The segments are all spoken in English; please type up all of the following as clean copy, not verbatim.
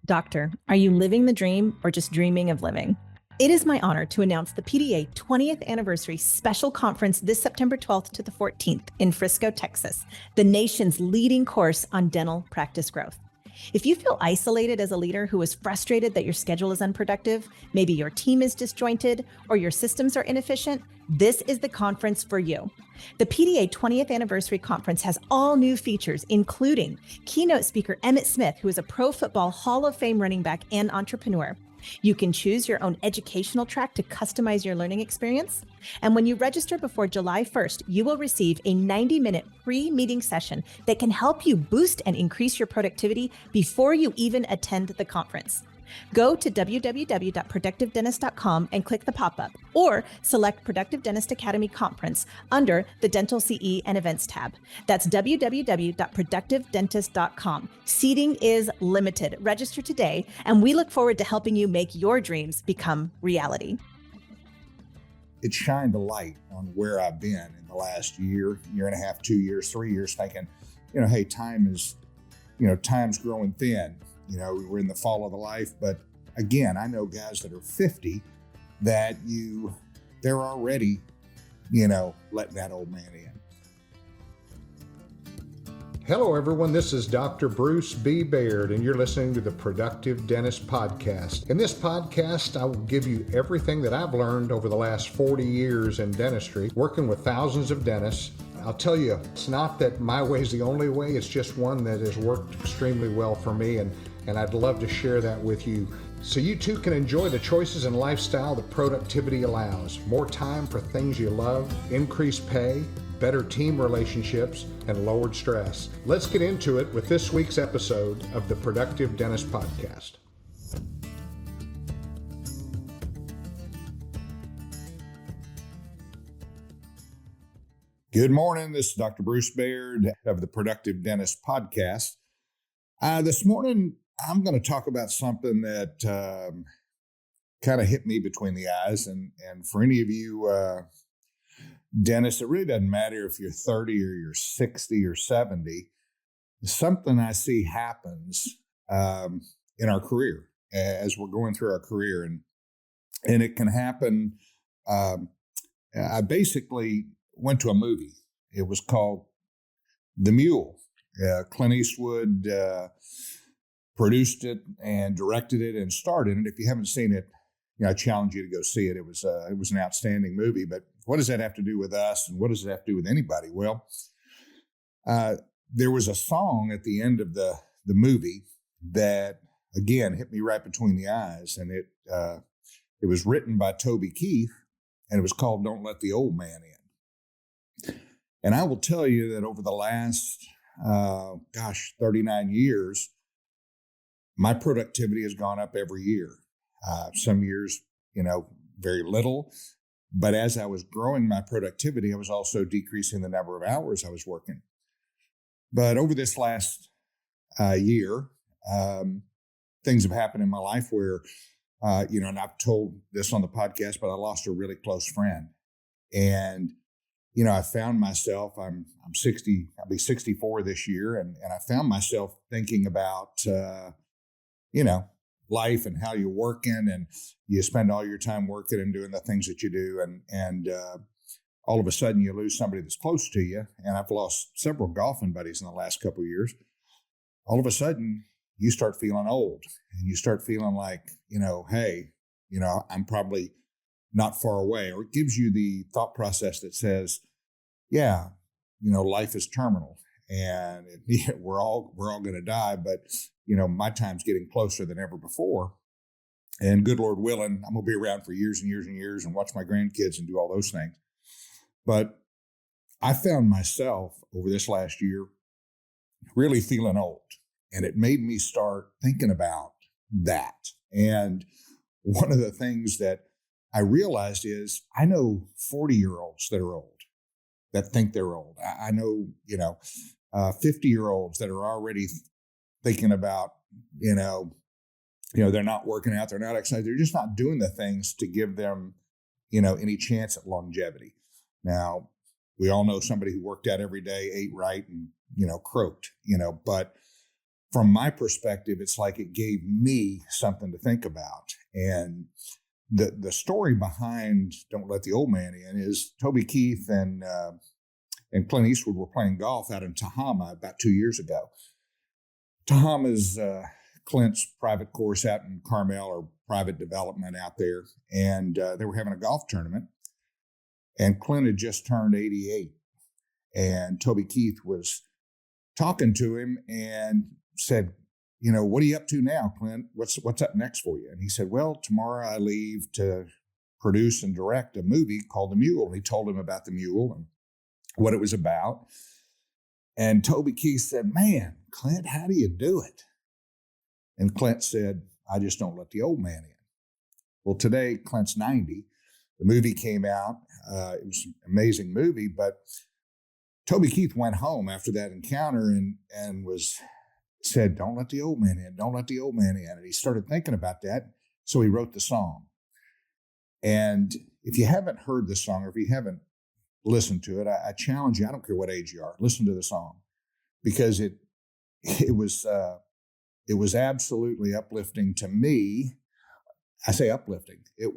Doctor, are you living the dream or just dreaming of living? It is my honor to announce the PDA 20th Anniversary Special Conference this September 12th to the 14th in Frisco, Texas, the nation's leading course on dental practice growth. If you feel isolated as a leader who is frustrated that your schedule is unproductive, maybe your team is disjointed, or your systems are inefficient, this is the conference for you. The PDA 20th Anniversary Conference has all new features, including keynote speaker Emmitt Smith, who is a Pro Football Hall of Fame running back and entrepreneur. You can choose your own educational track to customize your learning experience. And when you register before July 1st, you will receive a 90-minute free meeting session that can help you boost and increase your productivity before you even attend the conference. Go to www.productivedentist.com and click the pop-up, or select Productive Dentist Academy Conference under the Dental CE and Events tab. That's www.productivedentist.com. Seating is limited. Register today, and we look forward to helping you make your dreams become reality. It shined a light on where I've been in the last year and a half, 2 years, 3 years, thinking, hey, time's growing thin. We're in the fall of the life, but again, I know guys that are 50 that they're already, letting that old man in. Hello, everyone. This is Dr. Bruce B. Baird, and you're listening to the Productive Dentist Podcast. In this podcast, I will give you everything that I've learned over the last 40 years in dentistry, working with thousands of dentists. I'll tell you, it's not that my way is the only way. It's just one that has worked extremely well for me, and I'd love to share that with you so you too can enjoy the choices and lifestyle that productivity allows. More time for things you love, increased pay, better team relationships, and lowered stress. Let's get into it with this week's episode of the Productive Dentist Podcast. Good morning. This is Dr. Bruce Baird of the Productive Dentist Podcast. This morning, I'm going to talk about something that kind of hit me between the eyes. And for any of you dentists, it really doesn't matter if you're 30 or you're 60 or 70. Something I see happens in our career as we're going through our career. And it can happen. I basically went to a movie. It was called The Mule. Clint Eastwood produced it and directed it and starred in it. If you haven't seen it, I challenge you to go see it. It was an outstanding movie. But what does that have to do with us, and what does it have to do with anybody? Well, there was a song at the end of the movie that again hit me right between the eyes, and it was written by Toby Keith, and it was called "Don't Let the Old Man In." And I will tell you that over the last 39 years, my productivity has gone up every year. Some years, very little. But as I was growing my productivity, I was also decreasing the number of hours I was working. But over this last year, things have happened in my life where, and I've told this on the podcast, but I lost a really close friend. And, I found myself, I'm 60, I'll be 64 this year. And I found myself thinking about, life and how you're working, and you spend all your time working and doing the things that you do. And all of a sudden you lose somebody that's close to you. And I've lost several golfing buddies in the last couple of years. All of a sudden you start feeling old, and you start feeling like, hey, I'm probably not far away. Or it gives you the thought process that says, yeah, life is terminal, and we're all going to die, but my time's getting closer than ever before. And good Lord willing, I'm going to be around for years and years and years and watch my grandkids and do all those things. But I found myself over this last year really feeling old, and it made me start thinking about that. And one of the things that I realized is I know 40-year-olds that are old, that think they're old. I know, 50-year-olds that are already thinking about, they're not working out, they're not exercising, they're just not doing the things to give them, any chance at longevity. Now, we all know somebody who worked out every day, ate right, and, croaked, but from my perspective, it's like it gave me something to think about. And the story behind Don't Let the Old Man In is Toby Keith and Clint Eastwood were playing golf out in Tahama about 2 years ago. Tahama is Clint's private course out in Carmel, or private development out there. And they were having a golf tournament. And Clint had just turned 88. And Toby Keith was talking to him and said, what are you up to now, Clint? What's up next for you? And he said, well, tomorrow I leave to produce and direct a movie called The Mule. And he told him about The Mule and what it was about. And Toby Keith said, man, Clint, how do you do it? And Clint said, I just don't let the old man in. Well, today, Clint's 90. The movie came out. It was an amazing movie, but Toby Keith went home after that encounter and said, don't let the old man in, don't let the old man in. And he started thinking about that, so he wrote the song. And if you haven't heard the song, or if you haven't listened to it, I challenge you, I don't care what age you are, listen to the song, because it was absolutely uplifting to me. I say uplifting. It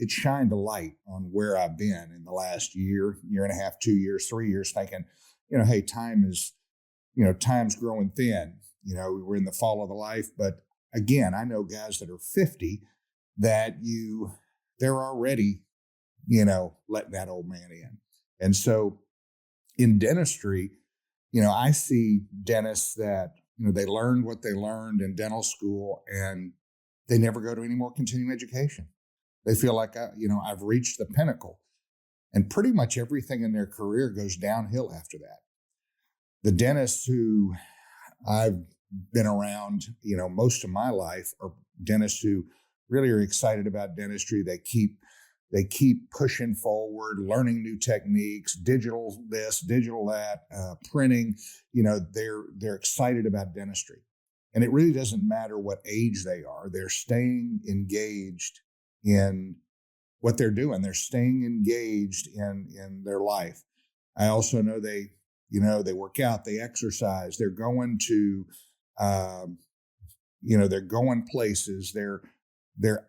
shined a light on where I've been in the last year and a half, 2 years, 3 years, thinking, hey, time's growing thin. We're in the fall of the life. But again, I know guys that are 50 that they're already, letting that old man in. And so in dentistry, I see dentists that, they learned what they learned in dental school and they never go to any more continuing education. They feel like, I've reached the pinnacle, and pretty much everything in their career goes downhill after that. The dentists who I've been around, most of my life are dentists who really are excited about dentistry. They keep pushing forward, learning new techniques, digital this, digital that, printing. They're excited about dentistry. And it really doesn't matter what age they are. They're staying engaged in what they're doing. They're staying engaged in their life. I also know they work out, they exercise, they're going to, they're going places, they're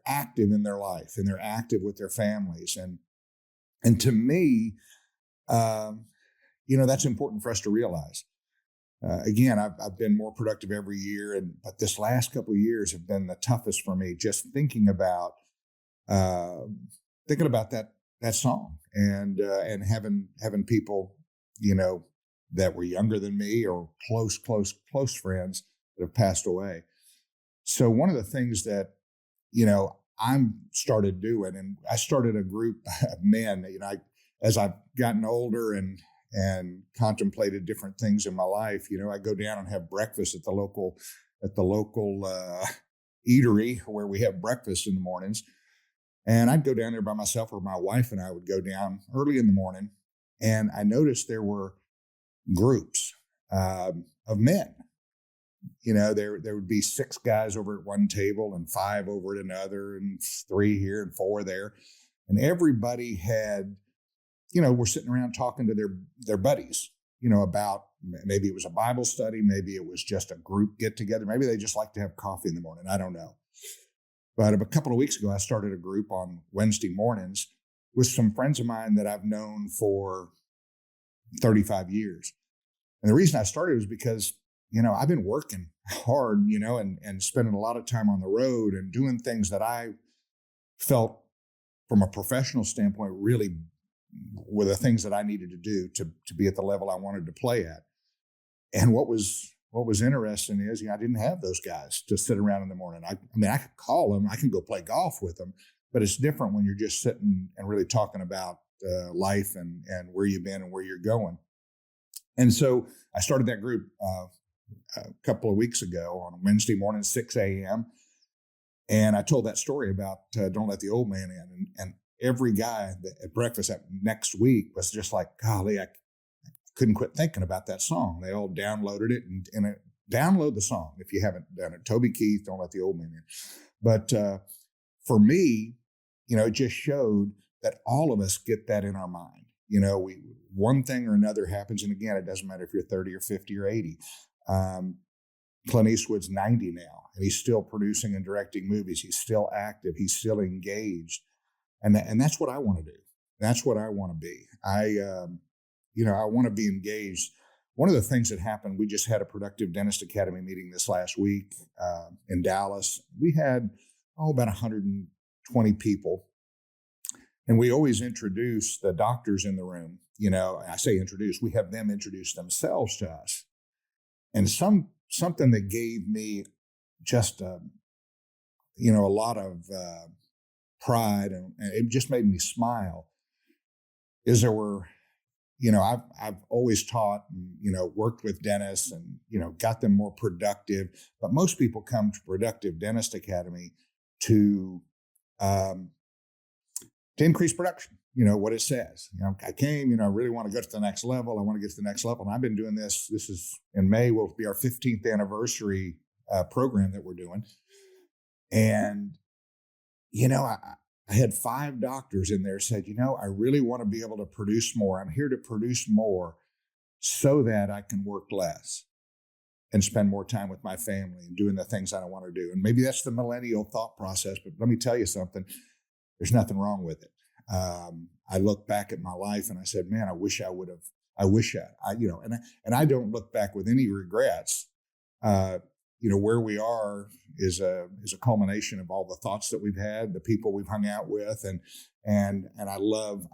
active in their life, and they're active with their families. And to me, that's important for us to realize. Again, I've been more productive every year, but this last couple of years have been the toughest for me. Just thinking about that song and having people, that were younger than me or close friends that have passed away. So one of the things that I'm started doing, and I started a group of men. As I've gotten older and contemplated different things in my life, I go down and have breakfast at the local eatery where we have breakfast in the mornings. And I'd go down there by myself, or my wife and I would go down early in the morning. And I noticed there were groups of men. There would be 6 guys over at one table and 5 over at another, and 3 here and 4 there. And everybody had, were sitting around talking to their buddies, about, maybe it was a Bible study, maybe it was just a group get together, maybe they just like to have coffee in the morning. I don't know. But a couple of weeks ago, I started a group on Wednesday mornings with some friends of mine that I've known for 35 years. And the reason I started was because, I've been working hard, and spending a lot of time on the road and doing things that I felt from a professional standpoint really were the things that I needed to do to be at the level I wanted to play at. And what was interesting is, I didn't have those guys to sit around in the morning. I could call them, I can go play golf with them, but it's different when you're just sitting and really talking about life and where you've been and where you're going. And so I started that group a couple of weeks ago on Wednesday morning, 6 a.m. And I told that story about Don't Let the Old Man In. And every guy at breakfast that next week was just like, golly, I couldn't quit thinking about that song. They all downloaded it and download the song if you haven't done it. Toby Keith, Don't Let the Old Man In. But for me, it just showed that all of us get that in our mind. one thing or another happens. And again, it doesn't matter if you're 30 or 50 or 80. Clint Eastwood's 90 now, and he's still producing and directing movies. He's still active. He's still engaged. And that's what I want to do. That's what I want to be. I want to be engaged. One of the things that happened, we just had a Productive Dentist Academy meeting this last week in Dallas. We had, about 120 people. And we always introduce the doctors in the room. I say introduce, we have them introduce themselves to us. And something that gave me just, a lot of pride, and it just made me smile, is there were, I've always taught and, worked with dentists and, got them more productive. But most people come to Productive Dentist Academy to increase production, what it says. I came, I really want to go to the next level. I want to get to the next level. And I've been doing this. This is in May, will be our 15th anniversary program that we're doing. And, I had 5 doctors in there said, I really want to be able to produce more. I'm here to produce more so that I can work less and spend more time with my family and doing the things I want to do. And maybe that's the millennial thought process, but let me tell you something. There's nothing wrong with it. I look back at my life and I said, man, I wish I would have, and I don't look back with any regrets. Where we are is a culmination of all the thoughts that we've had, the people we've hung out with, and I love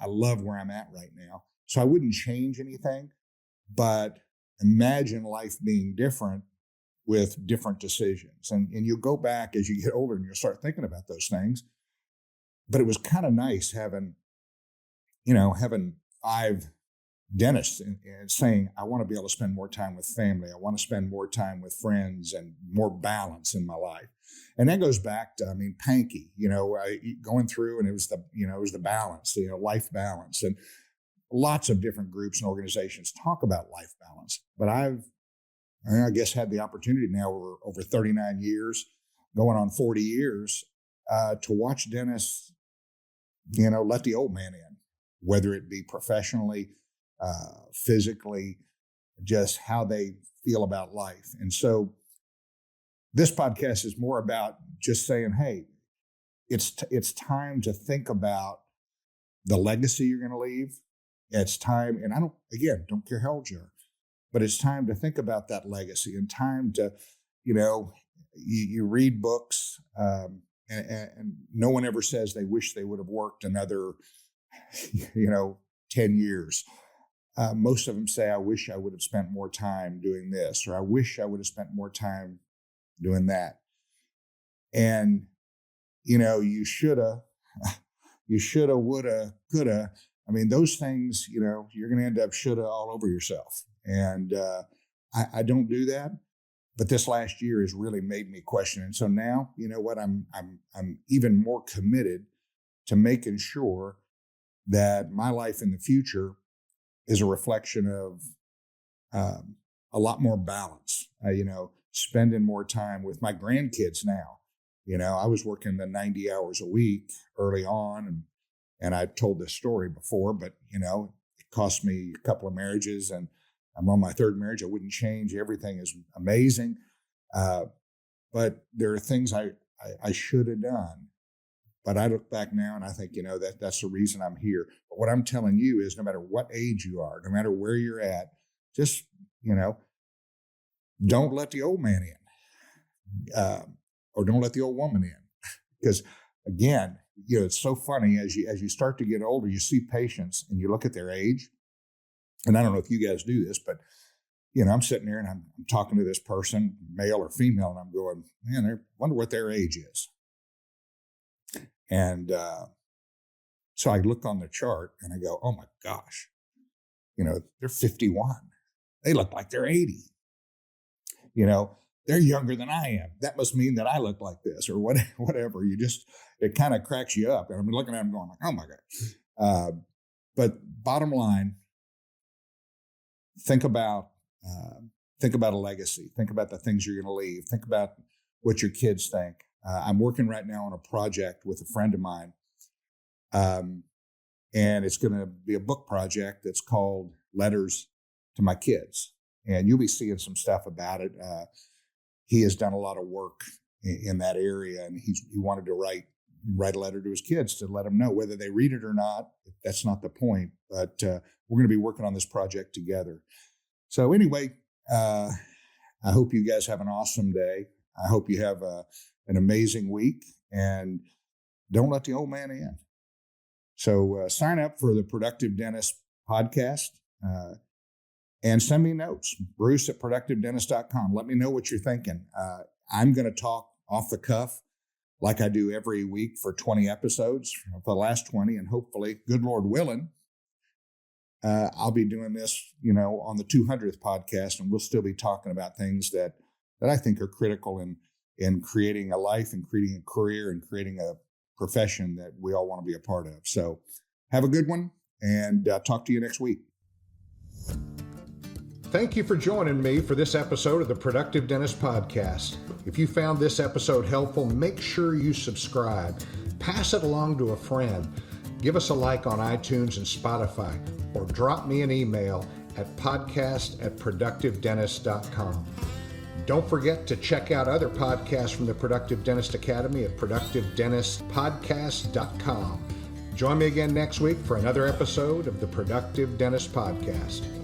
where I'm at right now. So I wouldn't change anything, but imagine life being different with different decisions. And you'll go back as you get older and you'll start thinking about those things. But it was kind of nice having 5 dentists and saying, I want to be able to spend more time with family. I want to spend more time with friends and more balance in my life. And that goes back to, Pankey, going through, and it was the balance, life balance. And lots of different groups and organizations talk about life balance. But I guess had the opportunity now over 39 years, going on 40 years, to watch dentists, let the old man in, whether it be professionally, physically, just how they feel about life. And so this podcast is more about just saying, hey, it's time to think about the legacy you're going to leave. It's time, and don't care how old you are, but it's time to think about that legacy and time to, you read books, and no one ever says they wish they would have worked another, 10 years. Most of them say, I wish I would have spent more time doing this, or I wish I would have spent more time doing that. And, you shoulda, woulda, coulda. Those things, you're going to end up shoulda all over yourself. And I don't do that. But this last year has really made me question. And so now, you know what, I'm even more committed to making sure that my life in the future is a reflection of a lot more balance, spending more time with my grandkids now. I was working the 90 hours a week early on, and I've told this story before, but, it cost me a couple of marriages, and I'm on my 3rd marriage. I wouldn't change. Everything is amazing. But there are things I should have done. But I look back now and I think, that's the reason I'm here. But what I'm telling you is no matter what age you are, no matter where you're at, just, don't let the old man in, or don't let the old woman in. Because again, it's so funny as you start to get older, you see patients and you look at their age. And I don't know if you guys do this, but, I'm sitting there and I'm talking to this person, male or female, and I'm going, man, I wonder what their age is. And so I look on the chart and I go, oh my gosh, they're 51. They look like they're 80. They're younger than I am. That must mean that I look like this or whatever. It kind of cracks you up. And I'm looking at them going like, oh my God. But bottom line, think about a legacy. Think about the things you're going to leave. Think about what your kids think. I'm working right now on a project with a friend of mine. And it's going to be a book project that's called Letters to My Kids. And you'll be seeing some stuff about it. He has done a lot of work in that area, and he wanted to write a letter to his kids to let them know whether they read it or not. That's not the point, but we're going to be working on this project together. So anyway, I hope you guys have an awesome day. I hope you have an amazing week, and don't let the old man in. So sign up for the Productive Dentist podcast and send me notes, Bruce@productivedentist.com. Let me know what you're thinking. I'm going to talk off the cuff like I do every week for 20 episodes, for the last 20, and hopefully, good Lord willing, I'll be doing this, on the 200th podcast, and we'll still be talking about things that I think are critical in creating a life and creating a career and creating a profession that we all want to be a part of. So have a good one, and talk to you next week. Thank you for joining me for this episode of the Productive Dentist Podcast. If you found this episode helpful, make sure you subscribe. Pass it along to a friend. Give us a like on iTunes and Spotify, or drop me an email at podcast@productivedentist.com. Don't forget to check out other podcasts from the Productive Dentist Academy at productivedentistpodcast.com. Join me again next week for another episode of the Productive Dentist Podcast.